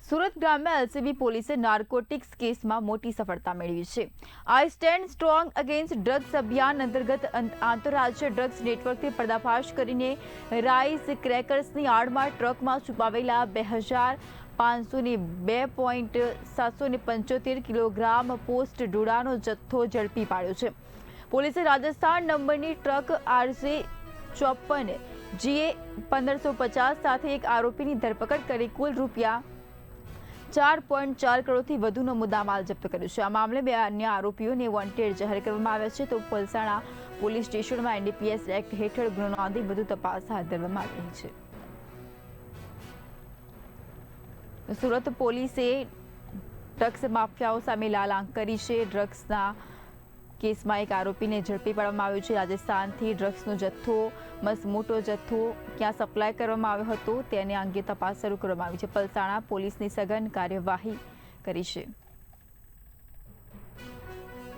સુરત ગ્રામ્ય એલસીબી પોલીસે નાર્કોટિક્સ કેસમાં મોટી સફળતા મેળવી છે। આઈ સ્ટેન્ડ સ્ટ્રોંગ અગેન્સ્ટ ડ્રગ્સ અભિયાન અંતર્ગત આંતરરાજ્ય ડ્રગ્સ નેટવર્કથી પર્દાફાશ કરીને રાઈસ ક્રેકર્સની આડમાં ટ્રકમાં છુપાવેલા 2502.775 કિલોગ્રામ પોસ્ટ ડોડાનો જથ્થો ઝડપી પાડ્યો છે। પોલીસે રાજસ્થાન નંબરની ટ્રક RJ 54 GA 1550 સાથે એક આરોપીની ધરપકડ કરી કુલ રૂપિયા 4.4 કરોડથી વધુનો મુદ્દામાલ જપ્ત કર્યો છે। આ મામલે 2 અન્ય આરોપીઓને વોન્ટેડ જાહેર કરવામાં આવ્યા છે, તો પલસાણા પોલીસ સ્ટેશનમાં NDPS એક્ટ હેઠળ ગુનો નોંધી વધુ તપાસ હાથ ધરવામાં આવી છે। સુરત પોલીસે ડ્રગ્સ માફિયાઓ સામે લાલ આંખ કરી છે। ડ્રગ્સના કેસમાં એક આરોપીને ઝડપી પાડવામાં આવ્યો છે। રાજસ્થાનથી ડ્રગ્સનો જથ્થો મોટો જથ્થો ક્યાં સપ્લાય કરવામાં આવ્યો હતો તેને અંગે તપાસ શરૂ કરવામાં આવી છે। પલસાણા પોલીસની સઘન કાર્યવાહી કરી છે।